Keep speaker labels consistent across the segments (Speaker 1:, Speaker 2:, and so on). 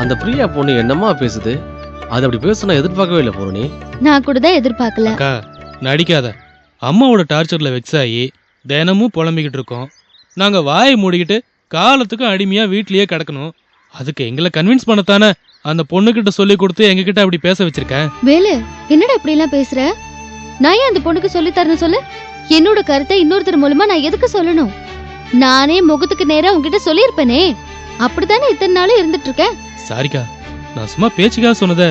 Speaker 1: அந்த பிரியா பொண்ணு என்னமா பேசுது? அது அப்படி பேசுனா எதிர்பார்க்கவே இல்லை பூரணி.
Speaker 2: நான் கூட தான் எதிர்பார்க்கல.
Speaker 3: அக்கா நடிக்காத. அம்மாவோட டார்ச்சர்ல வெக்ஸ் ஆகி தினமும் புலம்பிக்கிட்டு இருக்கோம். நாங்க வாயை மூடிக்கிட்டு காலத்துக்கு அடிமையா வீட்லயே கிடக்கணும். அதுக்கு எங்களை கன்வின்ஸ் பண்ணத்தானே அந்த பொண்ணுகிட்ட சொல்லி கொடுத்து எங்ககிட்ட அப்படி பேச வச்சிருக்கேன்.
Speaker 2: வேலு, என்னடா இப்படி எல்லாம் பேசுற? நான் ஏன் அந்த பொண்ணுக்கு சொல்லி தரணும் சொல்லு? என்னோட கருத்தை இன்னொருத்தர் மூலமா நான் எதுக்கு சொல்லணும்? நானே முகத்துக்கு நேரா உங்ககிட்ட சொல்லியிருப்பேனே. அப்படித்தானே இத்தனை நாளும் இருந்துட்டு இருக்கேன்.
Speaker 3: சாரிக்கா, நான் சும்மா பேச்சுக்காக சொன்னத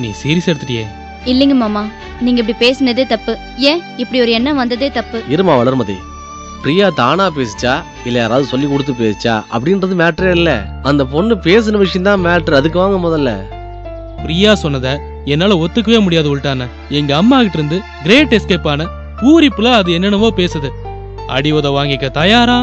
Speaker 3: நீ சீரியஸ் எடுத்துட்டியே.
Speaker 4: இல்லைங்க மாமா, நீங்க இப்படி பேசினதே தப்பு. ஏன் இப்படி ஒரு எண்ணம் வந்ததே தப்பு.
Speaker 1: இருமா வளர்மதி, பிரியா தானா பேசிச்சா இல்ல யாராவது சொல்லி கொடுத்து பேசிச்சா அப்படின்றது மேட்டரே இல்ல. அந்த பொண்ணு பேசின விஷயம் தான் மேட்டர். அதுக்கு வாங்க முதல்ல.
Speaker 3: பிரியா சொன்னத என்னால ஒத்துக்கவே முடியாது. உள்டான எங்க அம்மா கிட்ட இருந்து கிரேட் எஸ்கேப் ஆன பூரிப்புல அது என்னென்னவோ பேசுது. அடி உத வாங்கிக்க தயாரா?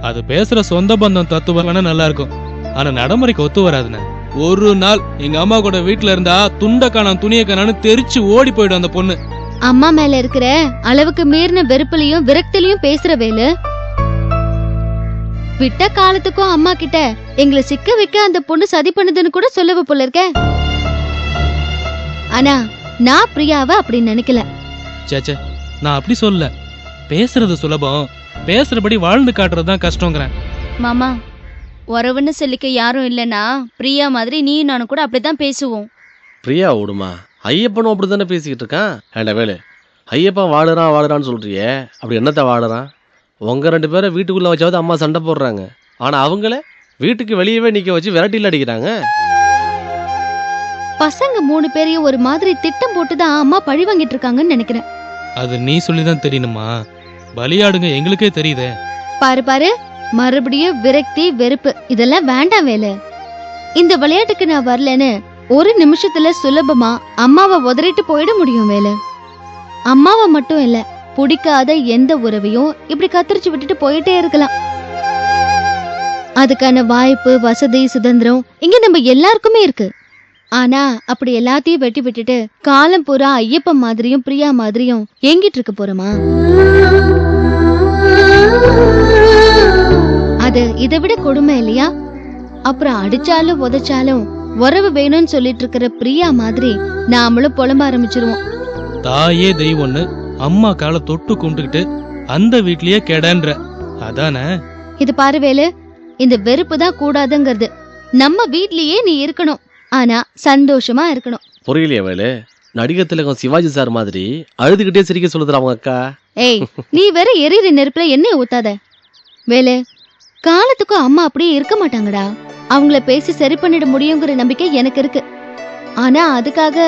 Speaker 3: அது பேசுற சொந்த பந்தம் தத்துவம் வேணா நல்லா இருக்கும், ஆனா நடைமுறைக்கு ஒத்து வராதுன்னு. ஒரு நாள் எங்க அம்மா கூட வீட்டுல இருந்தா துண்ட காணாம் துணிய காணான்னு தெரிச்சு ஓடி போயிடும் அந்த பொண்ணு.
Speaker 2: அம்மா மேல இருக்கிற அளவுக்கு மீறின வெறுப்புலயும் விரக்திலையும் பேசுற வேலு. விட்ட காலத்துக்கும் அம்மா கிட்ட எங்களை சிக்க வைக்க அந்த பொண்ணு சதி பண்ணுதுன்னு கூட சொல்லவ போல இருக்க. ஆனா நான் பிரியாவை அப்படி நினைக்கல.
Speaker 3: சேச்சே, நான் அப்படி சொல்ல. பேசுறது சுலபம், பேசுறபடி வாழ்ந்து காட்டுறதுதான் கஷ்டங்கிறேன்.
Speaker 4: மாமா, உறவுன்னு சொல்லிக்க யாரும் இல்லைன்னா பிரியா மாதிரி நீ நானும் கூட அப்படிதான் பேசுவோம்.
Speaker 1: பிரியா ஓடுமா? ஐயப்பனும் அப்படித்தானே பேசிக்கிட்டு இருக்கான். ஏண்டா வேலு, ஐயப்பன் வாழுறான்னு சொல்றியே, அப்படி என்னத்த வாழுறான்? உங்க 2 பேரை வீட்டுக்குள்ள வச்சாவது அம்மா சண்டை போடுறாங்க. ஆனா அவங்கள வீட்டுக்கு வெளியவே நிக்க வச்சு விரட்டில அடிக்கிறாங்க.
Speaker 2: பசங்க 3 பேரையும் ஒரு மாதிரி திட்டம் போட்டுதான் அம்மா பழி வாங்கிட்டு இருக்காங்கன்னு நினைக்கிறேன்.
Speaker 3: அது நீ சொல்லிதான் தெரியணுமா? பலியாடுங்க எங்களுக்கே தெரியுதே.
Speaker 2: பாரு பாரு, மறுபடியும் விரக்தி வெறுப்பு இதெல்லாம் வேண்டாம் வேலு. இந்த விளையாட்டுக்கு நான் வரலன்னு ஒரு நிமிஷத்துல சுலபமா அம்மாவை உதறிட்டு போயிட முடியும் வேலு. அம்மாவை மட்டும் இல்ல, பிடிக்காத எந்த உறவையும் இப்படி கத்தரிச்சு விட்டுட்டு போயிட்டே இருக்கலாம். அதுக்கான வாய்ப்பு, வசதி, சுதந்திரம் இங்க நம்ம எல்லாருக்குமே இருக்கு. ஆனா அப்படி எல்லாத்தையும் வெட்டி விட்டுட்டு காலம் பூரா ஐயப்பன் மாதிரியும் பிரியா மாதிரியும் ஏங்கிட்டு இருக்க போறோமா? அது இதை விட கொடுமை இல்லையா? அப்புறம் அடிச்சாலும் உதைச்சாலும் உறவு வேணும்னு சொல்லிட்டு இருக்கிற பிரியா மாதிரி நாமளும் புலம்ப ஆரம்பிச்சிருவோம்.
Speaker 3: தாயே தெய்வம்னு அம்மா காலை தொட்டு கும்பிட்டுக்கிட்டு அந்த வீட்லயே கெடன்ற அதானே?
Speaker 2: இது பாரு வேலு, இந்த வெறுப்பு தான் கூடாதுங்கிறது. நம்ம வீட்லயே நீ இருக்கணும், ஆனா சந்தோஷமா இருக்கணும்.
Speaker 1: புரியலையா வேலு? நடிகர் திலகம் சிவாஜி சார் மாதிரி அழுதுகிட்டே சிரிக்க சொல்லுதுற அவங்க அக்கா.
Speaker 2: ஏய், நீ வேற எரியிற நெருப்புல எண்ணெய் ஊத்தாத வேலு. காலத்துக்கும் அம்மா அப்படியே இருக்க மாட்டாங்கடா. அவங்கள பேசி சரி பண்ணிட முடியுங்கிற நம்பிக்கை எனக்கு இருக்கு. ஆனா அதுக்காக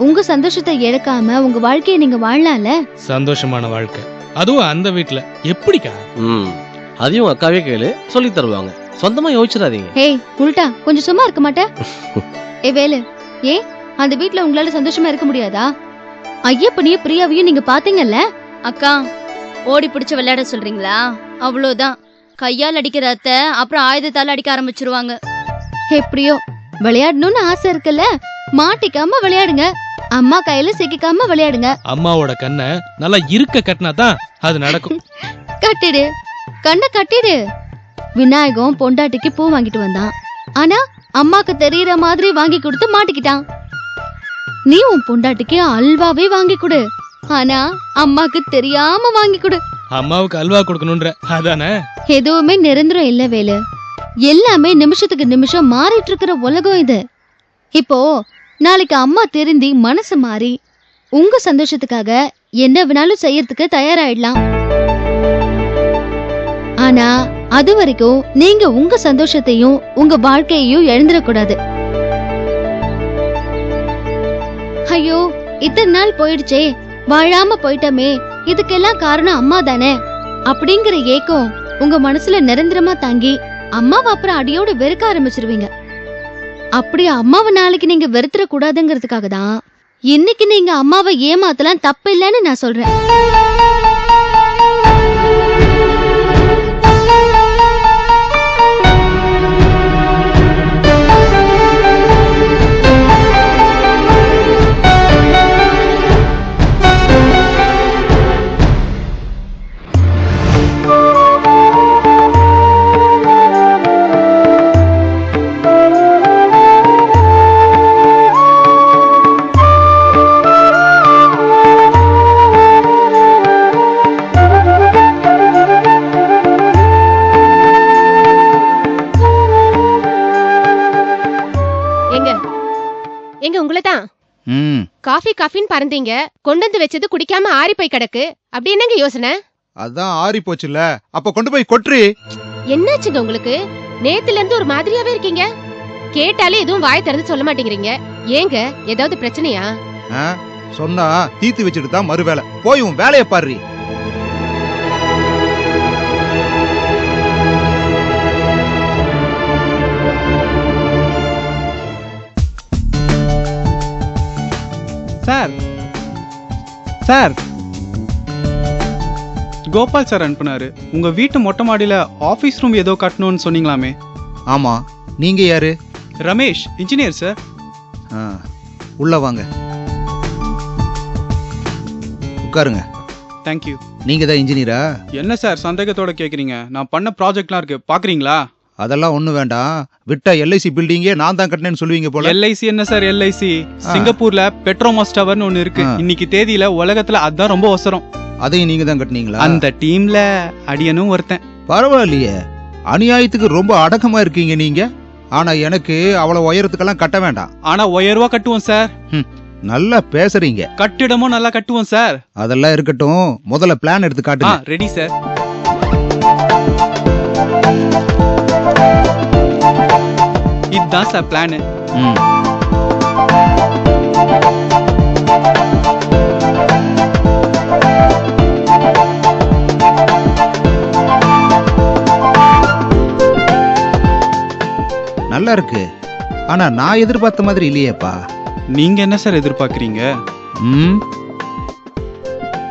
Speaker 2: உங்க சந்தோஷத்தை இழக்காம உங்க வாழ்க்கையை நீங்க வாழலாம்ல.
Speaker 3: சந்தோஷமான வாழ்க்கை, அதுவும் அந்த வீட்டுல எப்படிக்கா?
Speaker 1: அதையும் அக்காவே கேளு, சொல்லி தருவாங்க. சொந்தமா யோசிச்சிடாதீங்க.
Speaker 2: ஏய் உல்டா, கொஞ்சம் சும்மா இருக்க மாட்ட? ஏ வேலு, ஏன் அந்த வீட்டுல உங்களால சந்தோஷமா இருக்க முடியாதா? ஐயப்பனையும் பிரியாவையும் நீங்க பாத்தீங்கல்ல?
Speaker 4: அக்கா, ஓடி பிடிச்சு விளையாட சொல்றீங்களா? அவ்வளவுதான். கையால் அடிக்கிற அத்தை அப்புறம் ஆயுதத்தால அடிக்க ஆரம்பிச்சிருவாங்க.
Speaker 2: எப்படியோ விளையாடணும்னு ஆசை இருக்குல்ல, மாட்டிக்காம விளையாடுங்க. அம்மா கையில சிக்காம விளையாடுங்க.
Speaker 3: அம்மாவோட கண்ணை நல்லா இருக்க கட்டினாதான் அது நடக்கும்.
Speaker 2: கட்டிடு, கண்ணை கட்டிடு. விநாயகம் பொண்டாட்டிக்கு பூ வாங்கிட்டு வந்தான், ஆனா அம்மாக்கு தெரியற மாதிரி வாங்கி கொடுத்து மாட்டிக்கிட்டான். நீ உன் பொண்டாட்டிக்கு அல்வாவே வாங்கி கொடு, ஆனா அம்மாக்கு தெரியாம வாங்கி கொடு.
Speaker 3: அம்மாவுக்கு அல்வா கொடுக்கணும்ன்ற அதானே?
Speaker 2: எதுவுமே நிரந்தரம் இல்ல வேலு. எல்லாமே நிமிஷத்துக்கு நிமிஷம் மாறிட்டு இருக்கிற உலகம் இது. இப்போ நாளைக்கு அம்மா திருந்தி மனசு மாறி உங்க சந்தோஷத்துக்காக என்ன வேணாலும் செய்யறதுக்கு தயாராயிடலாம். ஆனா அது வரைக்கும் நீங்க உங்க சந்தோஷத்தையும் உங்க வாழ்க்கையையும் இழந்துடக்கூடாது. ஐயோ, இத்தனை நாள் போயிடுச்சே, வாழாம போயிட்டமே, இதுக்கெல்லாம் காரணம் அம்மா தானே அப்படிங்கிற ஏக்கம் உங்க மனசுல நிரந்தரமா தாங்கி அம்மாவை அப்புறம் அடியோட வெறுக்க ஆரம்பிச்சிருவீங்க. அப்படி அம்மாவை நாளைக்கு நீங்க வெறுத்துற கூடாதுங்கிறதுக்காக தான் இன்னைக்கு நீங்க அம்மாவை ஏமாத்தலாம் தப்பு இல்லைன்னு நான் சொல்றேன்.
Speaker 5: எங்க உங்களதான்
Speaker 6: ம்
Speaker 5: காஃபின்னு பறந்தீங்க, கொண்டு வந்து வச்சது குடிக்காம ஆறி போய் கிடக்கு. அப்படி என்னங்க யோசனை?
Speaker 6: அதான் ஆறி போச்சுல்ல, அப்ப கொண்டு போய் கொட்ரி.
Speaker 5: என்னாச்சுங்க உங்களுக்கு? நேத்துல இருந்து ஒரு மாதிரியாவே இருக்கீங்க. கேட்டாலே எதுவும் வாய் திறந்து சொல்ல மாட்டேங்கிறீங்க. ஏங்க, ஏதாவது பிரச்சனையா?
Speaker 6: சொன்னா தீத்து வச்சுட்டு தான் மறு வேலை. போய் உன் வேலையை பாரு.
Speaker 7: சார் சார் கோபால் சார் அனுப்புனாரு. உங்க வீட்டு மொட்டை மாடியில ஆபீஸ் ரூம் ஏதோ கட்டணும்னு சொன்னீங்களாமே.
Speaker 6: ஆமா, நீங்க யாரு?
Speaker 7: Ramesh, engineer sir.
Speaker 6: உள்ள வாங்க, உட்காருங்க.
Speaker 7: தேங்க்யூ.
Speaker 6: நீங்க தான் இன்ஜினியரா?
Speaker 7: என்ன சார் சந்தேகத்தோட கேக்குறீங்க? நான் பண்ண ப்ராஜெக்ட்லாம் இருக்கு, பாக்குறீங்களா?
Speaker 6: அதெல்லாம் ஒண்ணு வேண்டாம். விட்டா எல்ஐசி பில்டிங்கே நான் தான் கட்டினேன்னு சொல்லுவீங்க போல.
Speaker 7: எல்ஐசி என்ன சார் எல்ஐசி? சிங்கப்பூர்ல பெட்ரோமாஸ் டவர்னு ஒன்னு இருக்கு. இன்னைக்கு தேதியில உலகத்துல அதான் ரொம்ப அவசரம்.
Speaker 6: அதையும் நீங்க தான் கட்டினீங்களா?
Speaker 7: அந்த டீம்ல அடியனும் ஒருத்தன்.
Speaker 6: பரவாயில்லையே, அநியாயத்துக்கு ரொம்ப அடக்கமா இருக்கீங்க நீங்க. ஆனா எனக்கு அவ்வளவு உயரத்துக்கெல்லாம் கட்ட வேண்டாம்.
Speaker 7: ஆனா உயர்வா கட்டுவோம் சார்.
Speaker 6: நல்லா பேசுறீங்க.
Speaker 7: கட்டிடமும் நல்லா கட்டுவோம் சார்.
Speaker 6: அதெல்லாம் இருக்கட்டும், முதல்ல பிளான் எடுத்து காட்டுங்க.
Speaker 7: Ready sir. இதுதான் சார் பிளான்.
Speaker 6: நல்லா இருக்கு. ஆனா நான் எதிர்பார்த்த மாதிரி இல்லையேப்பா.
Speaker 7: நீங்க என்ன சார் எதிர்பார்க்கறீங்க?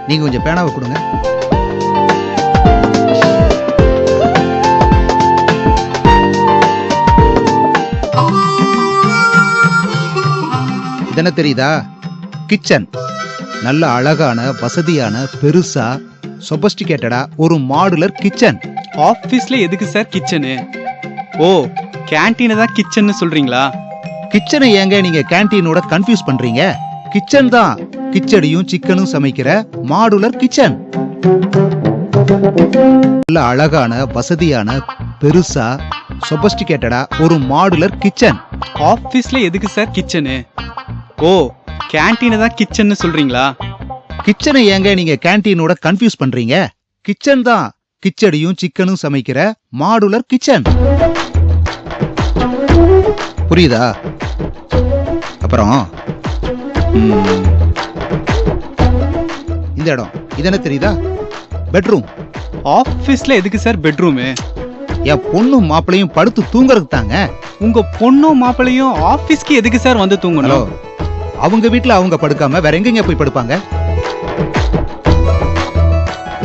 Speaker 6: நீங்க கொஞ்சம் பேனாவை கொடுங்க. இதென்ன தெரியுதா? கிச்சன். நல்ல அழகான, வசதியான, பெருசா, சொபஸ்டிகேட்டடா ஒரு மாடுலர் கிச்சன்.
Speaker 7: ஆபீஸ்ல எதுக்கு சார் கிச்சனு? ஓ, கேண்டீனை தான் கிச்சன்னு சொல்றீங்களா?
Speaker 6: கிச்சனை ஏங்க நீங்க கேண்டீனோட கன்ஃபியூஸ் பண்றீங்க? கிச்சன் தான். கிச்சடியும் சிக்கனும் சமைக்கிற மாடுலர் கிச்சன். நல்ல அழகான, வசதியான, பெருசா, சொபஸ்டிகேட்டடா ஒரு மாடுலர் கிச்சன்.
Speaker 7: ஆபீஸ்ல எதுக்கு சார் கிச்சனு? ஓ, கேண்டீனை தான் கிச்சன்னு சொல்றீங்களா?
Speaker 6: கிச்சனை ஏங்க நீங்க கேண்டீனோட கன்ஃபியூஸ் பண்றீங்க? கிச்சன் தான். கிச்சடியும் சிக்கனும் சமைக்கிற மாடுலர் கிச்சன். புரியுதா? அப்புறம் இந்த இடம் இது என்ன தெரியுதா? பெட்ரூம்.
Speaker 7: ஆபீஸ்ல எதுக்கு சார் பெட்ரூமு?
Speaker 6: என் பொண்ணும் மாப்பிளையும் படுத்து தூங்குறதுக்கு தாங்க.
Speaker 7: உங்க பொண்ணும் மாப்பிளையும் ஆபீஸ்க்கு எதுக்கு சார் வந்து தூங்கணும்?
Speaker 6: அவங்க வீட்டுல அவங்க படுக்காம வேற எங்கெங்க போய் படுப்பாங்க?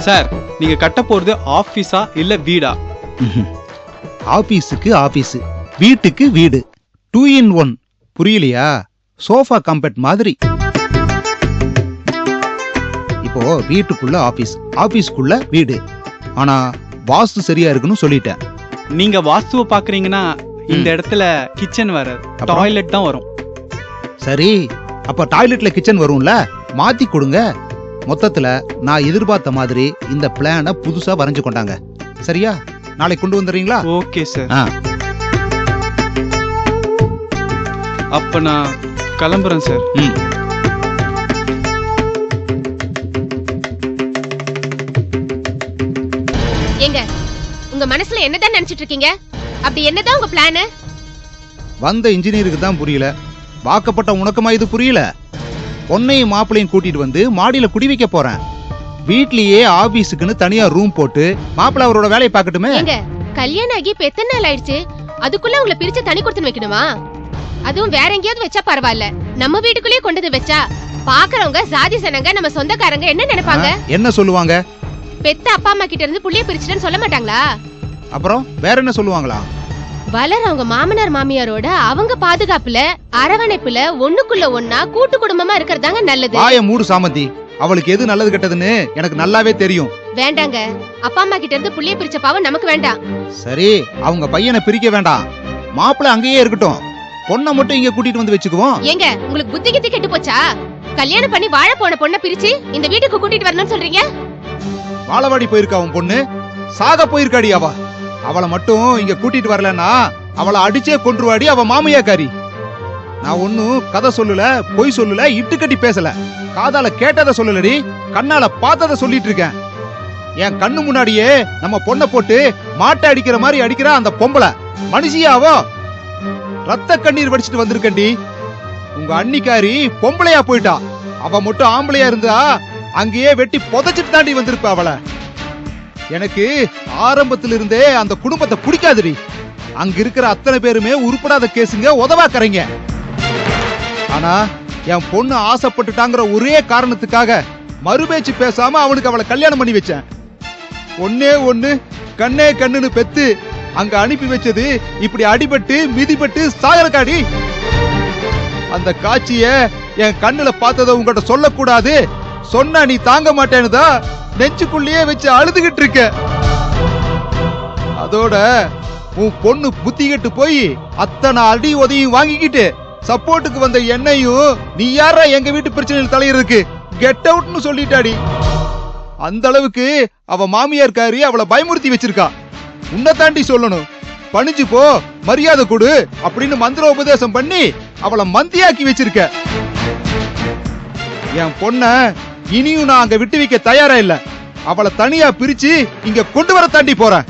Speaker 7: சார், நீங்க கட்ட போறது ஆபீஸா இல்ல வீடா?
Speaker 6: ஆபீஸுக்கு ஆபீஸ், வீட்டுக்கு வீடு. 2 in 1. புரியலையா? சோஃபா கம்பெட் மாதிரி. இப்போ வீட்டுக்குள்ள ஆபீஸ், ஆபீஸ்க்குள்ள வீடு. ஆனா வாஸ்து சரியா இருக்குன்னு சொல்லிட்டேன்.
Speaker 7: நீங்க வாஸ்துவ பாக்குறீங்கன்னா இந்த இடத்துல கிச்சன் வராது, டாய்லெட் தான் வரும்.
Speaker 6: சரி, அப்ப டாய்லெட்ல கிச்சன் வரும்ல, மாத்தி கொடுங்க. மொத்தத்துல நான் எதிர்பார்த்த மாதிரி இந்த பிளான புதுசா வரைஞ்சு கொண்டாங்க. சரியா? நாளைக்கு கொண்டு வந்துறீங்களா?
Speaker 7: Okay sir. அப்ப நான் கிளம்புறேன் சார்.
Speaker 5: ஏங்க, உங்க மனசுல என்னதான் நினைச்சிட்டு இருக்கீங்க? அப்படி என்னதான் உங்க பிளான்?
Speaker 6: வந்த இன்ஜினியருக்கு தான் புரியல, வாக்கப்பட்ட உனக்குமா இது புரியல? பொண்ணையும் மாப்பிளையும் கூட்டிட்டு வந்து மாடியில குடி வைக்க போறேன். வீட்லயே ஆபீஸுக்குன்னு தனியா ரூம் போட்டு மாப்பிள்ளை அவரோட வேலையை பார்க்கட்டுமே.
Speaker 5: ஏங்க, கல்யாணம் ஆகி இப்ப எத்தனை நாள் ஆயிடுச்சு? அதுக்குள்ள உங்களை பிரிச்சு தனி கொடுத்து வைக்கணுமா? அதுவும் வேற எங்கேயாவது வச்சா பரவாயில்ல, நம்ம வீட்டுக்குள்ளேயே கொண்டு வந்து வச்சா பாக்குறவங்க சாதி சனங்க நம்ம சொந்தக்காரங்க என்ன நினைப்பாங்க?
Speaker 6: என்ன சொல்லுவாங்க?
Speaker 5: பெத்த அப்பா அம்மா கிட்ட இருந்து புள்ளைய பிரிச்சுட்டேன்னு சொல்ல மாட்டாங்களா?
Speaker 6: அப்புறம் வேற என்ன சொல்லுவாங்களா?
Speaker 5: வளரவங்க மாமனார் மாமியாரோட அவங்க பாதுகாப்புல, அரவணைப்புல, ஒண்ணுக்குள்ள ஒன்னா கூட்டு குடும்பமா இருக்கிறதாங்க நல்லது.
Speaker 6: வாய மூடு சாமந்தி. அவளுக்கு எது நல்லது கெட்டதுன்னு எனக்கு நல்லாவே தெரியும்.
Speaker 5: வேண்டாங்க, அப்பா அம்மா கிட்ட இருந்து புள்ளைய பிரிச்ச பாவம் நமக்கு வேண்டாம்.
Speaker 6: சரி, அவங்க பையனை பிரிக்க வேண்டாம், மாப்பிள்ளை அங்கேயே இருக்கட்டும். பொண்ணை மட்டும் இங்க கூட்டிட்டு வந்து வச்சுக்குவோம்.
Speaker 5: ஏங்க, உங்களுக்கு புத்தி கித்தி கெட்டு போச்சா? கல்யாணம் பண்ணி வாழ போன பொண்ணை பிரிச்சு இந்த வீட்டுக்கு கூட்டிட்டு வரணும்னு சொல்றீங்க?
Speaker 6: வாழவாடி போயிருக்கா உன் பொண்ணு, சாக போயிருக்காடி அவ. அவளை மட்டும் இங்க கூட்டிட்டு வரலன்னா அவளை அடிச்சே கொன்றுவாடி அவ மாமியாக்காரி. நான் ஒன்னும் கதை சொல்லல, பொய் சொல்லல, இட்டுக்கட்டி பேசல. காதால கேட்டதை சொல்லலடி, கண்ணால பார்த்ததை சொல்லிட்டு இருக்கேன். என் கண்ணு முன்னாடியே நம்ம பொண்ணை போட்டு மாட்டை அடிக்கிற மாதிரி அடிக்கிற அந்த பொம்பளை மனுஷியாவோ? ரத்த கண்ணீர் வடிச்சிட்டு வந்திருக்கண்டி. உங்க அன்னிக்காரி பொம்பளையா போயிட்டா. அவ மட்டும் ஆம்பளையா இருந்தா அங்கேயே வெட்டி புதைச்சிட்டு தாண்டி வந்திருப்ப அவளை. எனக்கு ஆரம்பத்துல இருந்தே அந்த குடும்பத்தை பிடிக்காதுடி. அங்க இருக்கிற அத்தனை பேருமே உருப்படாத கேசுங்க, உதவாக்கறீங்க. ஆனா என் பொண்ணு ஆசைப்பட்டுட்டாங்கிற ஒரே காரணத்துக்காக மறுபேச்சு பேசாம அவனுக்கு அவளை கல்யாணம் பண்ணி வச்சேன். ஒன்னே ஒண்ணு கண்ணே கண்ணுன்னு பெத்து அங்க அனுப்பி வச்சது இப்படி அடிபட்டு மிதிபட்டு சாகரக்காடி. அந்த காட்சிய என் கண்ணுல பார்த்தத உங்ககிட்ட சொல்லக்கூடாது, சொன்னா நீ தாங்க மாட்டேன்னுதான் நெஞ்சுக்குள்ளேயே வச்சு அழுதுகிட்டு இருக்க. அதோட உன் பொண்ணு புத்தி கெட்டு போய் அத்தனை அடி உதையும் வாங்கிக்கிட்டு சப்போர்ட்டுக்கு வந்த என்னையும் நீ யாரா எங்க வீட்டு பிரச்சனையில் தலையிருக்கு கெட் அவுட்னு சொல்லிட்டாடி. அந்த அளவுக்கு அவ மாமியார்காரி அவளை பயமுறுத்தி வச்சிருக்கா. உன்னை தாண்டி சொல்லணும், பணிஞ்சு போ, மரியாதை கொடு அப்படின்னு மந்திர உபதேசம் பண்ணி அவளை மந்தியாக்கி வச்சிருக்க. என் பொண்ண இனியும் நான் அங்க விட்டு வைக்க தயாரா இல்ல. அவளை தனியா பிரிச்சு இங்க கொண்டு வர தாண்டி போறேன்.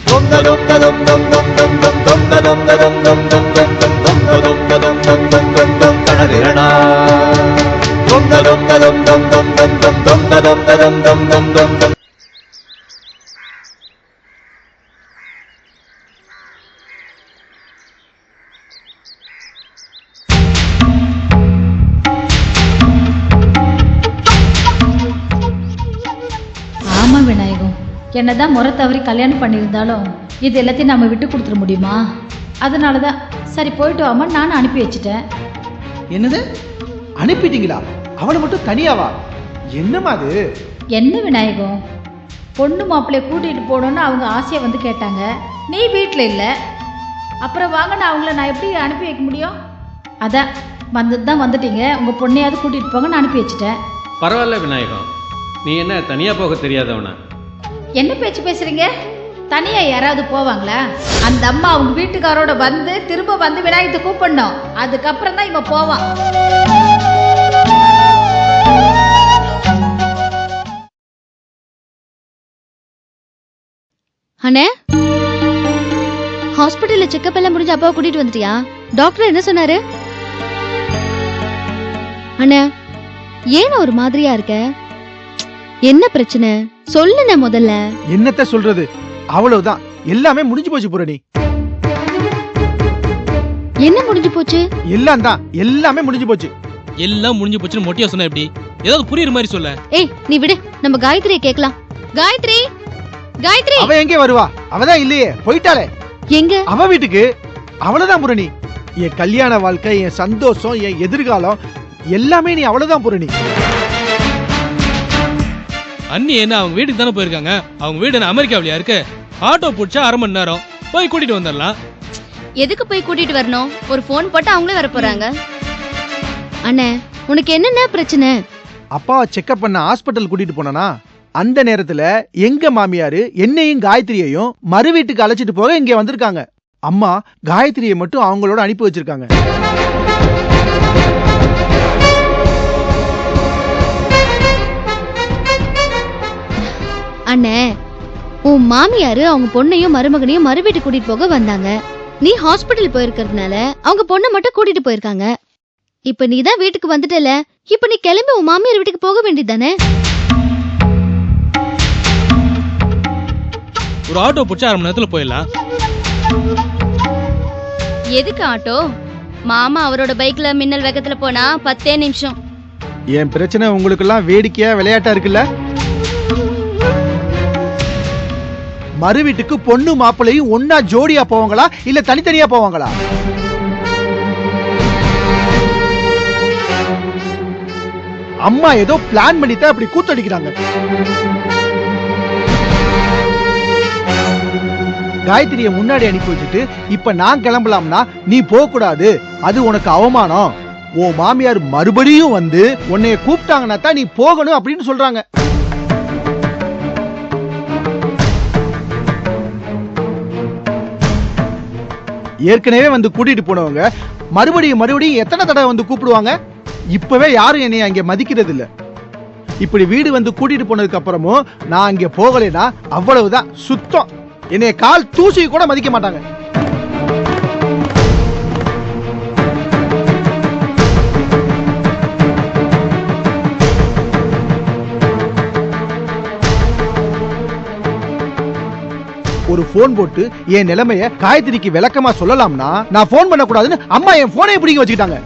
Speaker 8: ஆமா விநாயகம், என்னதான் முறை தவறி கல்யாணம் பண்ணியிருந்தாலும் இது எல்லாத்தையும் நம்ம விட்டு கொடுத்துட முடியுமா? அதனாலதான் சரி போயிட்டு வாமா நானும் அனுப்பி வச்சுட்டேன்.
Speaker 9: என்னது அனுப்பிட்டீங்களா? அவனை மட்டும் தனியாவா? என்னமா அது?
Speaker 8: என்ன விநாயகம், பொண்ணு மாப்பிள்ளைய கூட்டிகிட்டு போகணுன்னு அவங்க ஆசையை வந்து கேட்டாங்க, நீ வீட்டில் இல்லை. அப்புறம் வாங்கன்னு அவங்கள நான் எப்படி அனுப்பி வைக்க முடியும்? அதான் வந்தது தான் வந்துட்டீங்க, உங்கள் பொண்ணையாவது கூட்டிகிட்டு போங்கன்னு அனுப்பி வச்சுட்டேன்.
Speaker 10: பரவாயில்ல விநாயகம், நீ என்ன தனியா போக தெரியாதவனா?
Speaker 8: என்ன பேச்சு பேசுறீங்க? தனியா யாராவது போவாங்களா? அந்த அம்மா அவங்க வீட்டுக்காரோட வந்து திரும்ப வந்து விநாயகத்தை கூப்பிடணும், அதுக்கப்புறம் தான் இவன் போவான்.
Speaker 2: அண்ணே, ஹாஸ்பிட்டல்ல செக்கப் எல்லாம் முடிஞ்சு அப்பாவை கூட்டிட்டு வந்துட்டியா? டாக்டர் என்ன சொன்னாரு? அண்ணே, ஏன் ஒரு மாதிரியா இருக்க? என்ன பிரச்சனை சொல்லுன முதல்ல.
Speaker 9: என்னத்த சொல்றது, அவ்வளவுதான், எல்லாமே முடிஞ்சு போச்சு பூரணி.
Speaker 2: என்ன முடிஞ்சு போச்சு?
Speaker 9: எல்லாம் தான், எல்லாமே முடிஞ்சு போச்சு.
Speaker 3: எல்லாம் முடிஞ்சு போச்சுன்னு மொட்டியா சொன்ன எப்படி? ஏதாவது புரியுற மாதிரி சொல்ல.
Speaker 2: ஏய் நீ விடு, நம்ம காயத்ரியை கேட்கலாம். காயத்ரி, காயத்ரி.
Speaker 9: அவ எங்கே வருவா? அவதான் இல்லையே, போயிட்டாளே.
Speaker 2: எங்க?
Speaker 9: அவ வீட்டுக்கு. அவ்வளவுதான் பூரணி. என் கல்யாண வாழ்க்கை, என் சந்தோஷம், என் எதிர்காலம் எல்லாமே நீ அவ்வளவுதான் பூரணி.
Speaker 3: அண்ணி என்ன அவங்க வீட்டுக்கு தானே போயிருக்காங்க? அவங்க வீடு என்ன அமெரிக்காவிலயா இருக்கு? ஆட்டோ பிடிச்சா 1/2 மணி நேரம் போய் கூட்டிட்டு வந்துடலாம்.
Speaker 4: எதுக்கு போய் கூட்டிட்டு வரணும்? ஒரு போன் போட்டு அவங்களே வர போறாங்க.
Speaker 2: அண்ணே, உனக்கு என்னென்ன பிரச்சனை?
Speaker 9: அப்பாவை செக்அப் பண்ண ஹாஸ்பிட்டல் கூட்டிட்டு போனா அந்த நேரத்துல எங்க மாமியாரு என்னையும் காயத்ரியையும் மறு வீட்டுக்கு அழைச்சிட்டு போக இங்க வந்திருக்காங்க. அம்மா காயத்ரியை மட்டும் அவங்களோட அனுப்பி வச்சிருக்காங்க.
Speaker 2: அண்ணே, உன் மாமியாரு அவங்க பொண்ணையும் மருமகனையும் மறு வீட்டுக்கு கூட்டிட்டு போக வந்தாங்க. நீ ஹாஸ்பிட்டல் போயிருக்கிறதுனால அவங்க பொண்ணை மட்டும் கூட்டிட்டு போயிருக்காங்க. இப்ப நீ தான் வீட்டுக்கு வந்துட்டல, இப்ப நீ கிளம்பி உன் மாமியார் வீட்டுக்கு போக வேண்டியதானே?
Speaker 3: ஒரு ஆட்டோ பிடிச்சா 1/2 மணி நேரத்துல போயிடலாம்.
Speaker 4: எதுக்கு ஆட்டோ? மாமா அவரோட பைக்ல மின்னல் வேகத்துல போனா 10 நிமிஷம்.
Speaker 9: என் பிரச்சனை உங்களுக்கு எல்லாம் வேடிக்கையா விளையாட்டா இருக்குல்ல? மறு வீட்டுக்கு பொண்ணு மாப்பிள்ளையும் ஒன்னா ஜோடியா போவாங்களா இல்ல தனித்தனியா போவாங்களா? அம்மா ஏதோ பிளான் பண்ணித்தான் அப்படி கூத்தடிக்கிறாங்க. காயத்ரியை முன்னாடி அனுப்பி வச்சுட்டு இப்ப நான் கிளம்பலாம்னா நீ போக கூடாது, அது உனக்கு அவமானம். ஓ மாமியார் மறுபடியும் வந்து உன்னைய கூப்பிட்டாங்கன்னா தான் நீ போகணும் அப்படின்னு சொல்றாங்க. ஏற்கனவே வந்து கூட்டிட்டு போனவங்க மறுபடியும் மறுபடியும் எத்தனை தடவை வந்து கூப்பிடுவாங்க? இப்பவே யாரும் என்னைய அங்க மதிக்கிறது இல்ல. இப்படி வீடு வந்து கூட்டிட்டு போனதுக்கு அப்புறமும் நான் அங்க போகலைன்னா அவ்வளவுதான் சுத்தம். என்னைய கால் தூசி கூட மதிக்க மாட்டாங்க. ஒரு போன் போட்டு என் நிலைமைய காயத்ரிக்கு விளக்கமா சொல்லலாம்னா நான் போன் பண்ண கூடாதுன்னு அம்மா என் போனை பிடிக்க வச்சுக்கிட்டாங்க.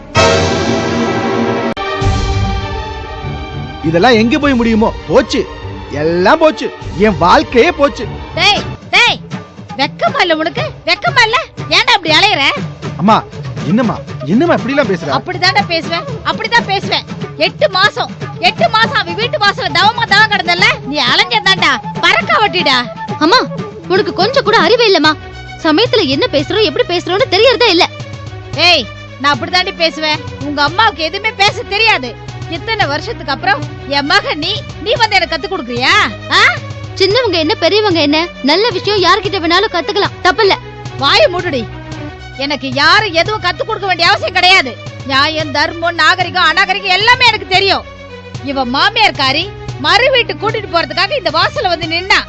Speaker 9: இதெல்லாம் எங்க போய் முடியுமோ? போச்சு, எல்லாம் போச்சு, என் வாழ்க்கையே போச்சு.
Speaker 8: டேய் டேய், வெக்கமா இல்ல உனக்கு? வெக்கமா இல்ல? ஏன்டா அப்படி அலையற?
Speaker 9: அம்மா என்னம்மா என்னம்மா இப்படி எல்லாம் பேசுற?
Speaker 8: அப்படிதான்டா பேசுவேன், அப்படிதான் பேசுவேன். 8 மாசம் அவ வீட்டு வாசல்ல தவம் கிடந்தல்ல, நீ அலைஞ்சதான்டா பறக்க வட்டிடா.
Speaker 2: அம்மா உனக்கு கொஞ்சம் கூட அறிவே இல்லம்மா. சமயத்துல என்ன பேசுறோம் எப்படி பேசுறோம்னு தெரியறதே இல்ல.
Speaker 8: ஏய், நான் அப்படிதாண்டி பேசுவேன். உங்க அம்மாவுக்கு எதுவுமே பேச தெரியாது. இத்தனை வருஷத்துக்கு அப்புறம் என் மக நீ வந்து எனக்கு கத்து கொடுக்குறியா?
Speaker 2: சின்னவங்க என்ன பெரியவங்க என்ன, நல்ல விஷயம் யார்கிட்ட வேணாலும் கத்துக்கலாம், தப்பில்ல.
Speaker 8: வாய மூடுடி. எனக்கு யாரும் எதுவும் கத்து கொடுக்க வேண்டிய அவசியம் கிடையாது. நியாயம், தர்மம், நாகரிகம், அநாகரிகம் எல்லாமே எனக்கு தெரியும். இவ மாமியார்காரி மறு வீட்டு கூட்டிட்டு போறதுக்காக இந்த வாசல்ல வந்து நின்னா.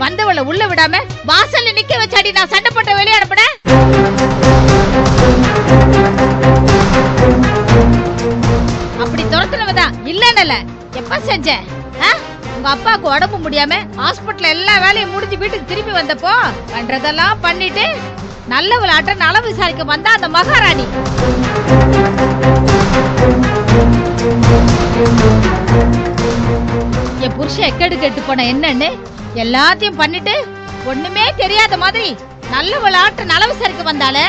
Speaker 8: வந்தவளை உள்ள விடாம வாசல்ல நிக்க வச்சாடி நான் சண்டை போட்ட வெளியே அனுப்பின. அப்படி துரத்துனவதான் இல்லன்னு எப்ப செஞ்ச? உங்க அப்பாவுக்கு உடம்பு முடியாம ஹாஸ்பிட்டல் எல்லா வேலையும் முடிஞ்சு வீட்டுக்கு திரும்பி வந்தப்போ பண்றதெல்லாம் பண்ணிட்டு நல்லவளாட்ட நலம் விசாரிக்க வந்தா அந்த மகாராணி. என் புருஷன் எக்கெடு கெட்டு போன என்னன்னு எல்லாத்தையும் பண்ணிட்டு ஒண்ணுமே தெரியாத மாதிரி நல்லவளாட்ட நல விசாரிக்க வந்தாலே,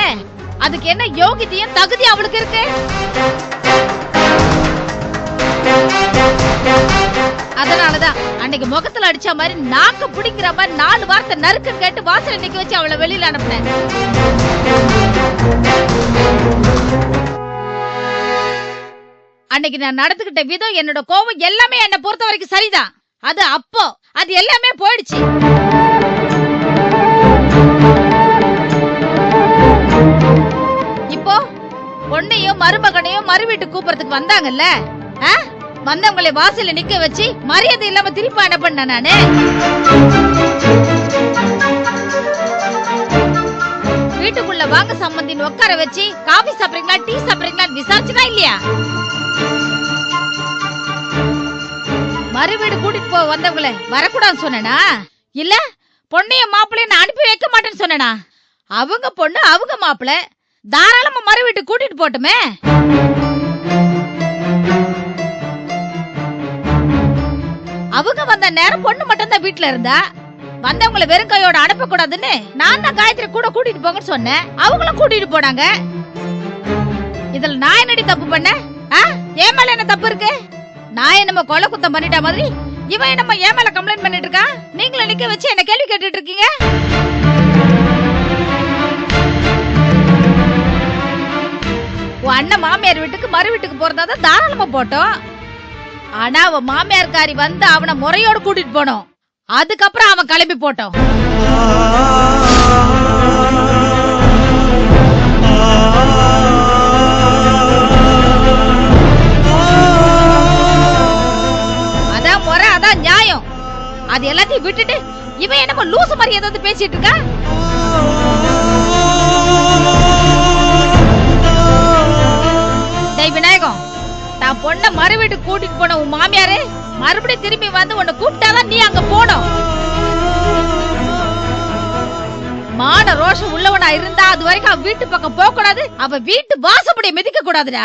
Speaker 8: அதுக்கு என்ன யோகியத்தையும் தகுதி அவளுக்கு இருக்கு? அதனாலதான் அன்னைக்கு முகத்துல அடிச்ச மாதிரி நாக்க பிடிக்கிற மாதிரி 4 வார்த்தை நறுக்கு கேட்டு வாசல் நிக்க வச்சு அவளை வெளியில அனுப்பினேன். அன்னைக்கு நான் நடந்துகிட்ட விதம், என்னோட கோபம் எல்லாமே என்னை பொறுத்த வரைக்கும் சரிதான். அது அப்போ அது எல்லாமே போயிடுச்சு. இப்போ பொண்ணையும் மருமகனையும் மறு வீட்டுக்கு கூப்பிடறதுக்கு வந்தாங்கல்ல, வந்தவங்களை வாசல்ல நிக்க வச்சு மரியாதை இல்லாம திருப்பி என்ன பண்ண நானு? வீட்டுக்குள்ள வாங்க சம்பந்தின்னு உட்கார வச்சு காபி சாப்பிடுறீங்களா டீ சாப்பிடுறீங்களா விசாரிச்சுனா இல்லையா? மறு வீடு கூட்டிட்டு போக வந்தவங்கள வரக்கூடாதுன்னு சொன்னா இல்ல பொண்ணையும் மாப்பிள்ளைய நான் அனுப்பி வைக்க மாட்டேன்னு சொன்னா? அவங்க பொண்ணு அவங்க மாப்பிள்ளை தாராளமா மறு வீட்டுக்கு கூட்டிட்டு போட்டுமே. அவங்க வந்த நேரம் பொண்ணு மட்டும் தான் வீட்டுல இருந்தா. வந்தவங்களை வெறும் கையோட அனுப்ப கூடாதுன்னு நான் தான் காயத்ரி கூட கூட்டிட்டு போங்கன்னு சொன்னேன். அவங்களும் கூட்டிட்டு போனாங்க. இதுல நான் என்னடி தப்பு பண்ண? ஏன் மேல என்ன தப்பு இருக்கு? நான் என்னமோ கொலை குத்தம் பண்ணிட்ட மாதிரி இவன் என்னமோ ஏன் மேல கம்ப்ளைண்ட் பண்ணிட்டு இருக்கா? நீங்களும் நிக்க வச்சு என்ன கேள்வி கேட்டுட்டு இருக்கீங்க. உன் அண்ணன் மாமியார் வீட்டுக்கு மறு வீட்டுக்கு போறதா தாராளமா போட்டோம். ஆனா அவன் மாமியார்காரி வந்து அவனை முறையோடு கூட்டிட்டு போனோம். அதுக்கப்புறம் அவன் கிளம்பி போட்டோம். அதான் முறை, அதான் நியாயம். அது எல்லாத்தையும் விட்டுட்டு இவன் என்னமோ லூசு மாதிரி ஏதாவது பேசிட்டு இருக்கா? விநாயகம், நான் பொண்ண மறு வீட்டுக்கு கூட்டிட்டு போன உன் மாமியாரு மறுபடியும் திரும்பி வந்து உன்னை கூப்பிட்டாதான் நீ அங்க போனோம். மான ரோஷம் உள்ளவனா இருந்தா அது வரைக்கும் அவ வீட்டு பக்கம் போக கூடாது. அவ வீட்டு வாசப்படிய மிதிக்க கூடாதுடா.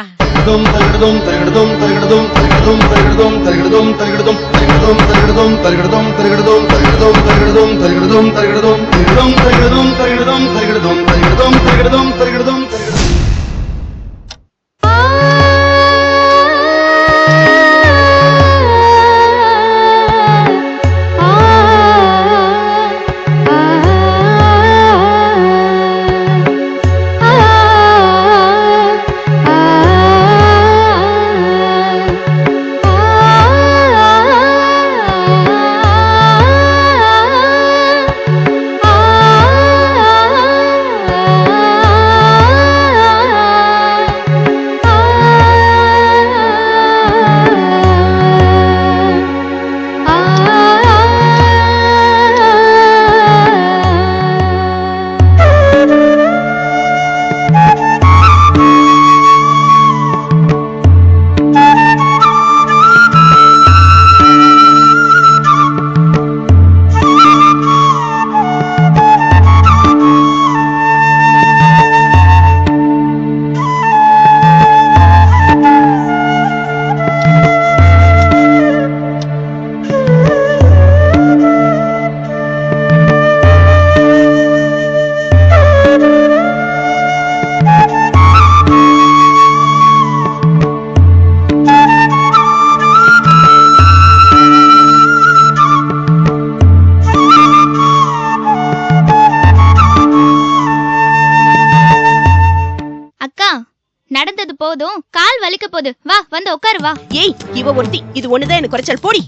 Speaker 2: கால் வலிக்க போகுது, வா வந்து உட்காரு வா.
Speaker 11: ஏய், இவ ஒருத்தி, இது ஒண்ணுதான் எனக்கு குறைச்சல், போடி.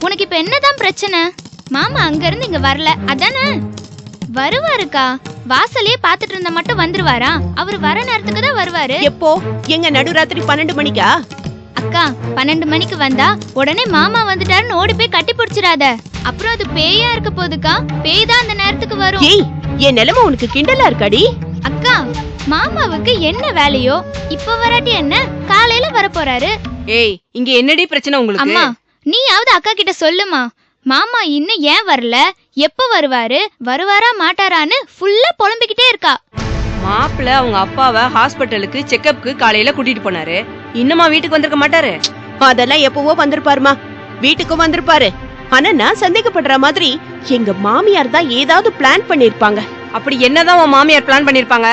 Speaker 2: உனக்கு இப்ப என்னதான் பிரச்சனை? மாமா அங்க இருந்து இங்க வரல அதானே? வருவாருக்கா, வாசலையே பாத்துட்டு இருந்தா மட்டும் வந்துருவாரா? அவரு வர நேரத்துக்கு தான் வருவாரு.
Speaker 11: எப்போ? எங்க நடுராத்திரி 12 மணிக்கா?
Speaker 2: அக்கா 12 மணிக்கு வந்தா உடனே மாமா வந்துட்டாருன்னு ஓடி போய் கட்டி பிடிச்சிடாத, அப்புறம் அது பேயா இருக்க போதுக்கா. பேய் தான் அந்த நேரத்துக்கு வரும்.
Speaker 11: ஏய், என் நிலைமை உனக்கு கிண்டலா இருக்காடி?
Speaker 2: அக்கா, மாமாவுக்கு என்ன வேலையோ இப்ப வராட்டி என்ன, காலையில வர போறாரு.
Speaker 11: ஏய், இங்க என்னடி பிரச்சனை உங்களுக்கு?
Speaker 2: அம்மா, நீயாவது அக்கா கிட்ட சொல்லுமா, மாமா இன்னும் ஏன் வரல, எப்ப வருவாரு, வருவாரா மாட்டாரான்னு ஃபுல்லா புலம்பிக்கிட்டே இருக்கா.
Speaker 11: மாப்பிள்ள அவங்க அப்பாவை ஹாஸ்பிட்டலுக்கு செக்கப்புக்கு காலையில கூட்டிட்டு போனாரு. இன்னுமா வீட்டுக்கு வந்திருக்க மாட்டாரு? அதெல்லாம் எப்பவோ வந்திருப்பாருமா, வீட்டுக்கும் வந்திருப்பாரு. ஆனா நான் சந்தேகப்படுற மாதிரி எங்க மாமியார் தான் ஏதாவது பிளான் பண்ணிருப்பாங்க. அப்படி என்னதான் உன் மாமியார் பிளான் பண்ணிருப்பாங்க?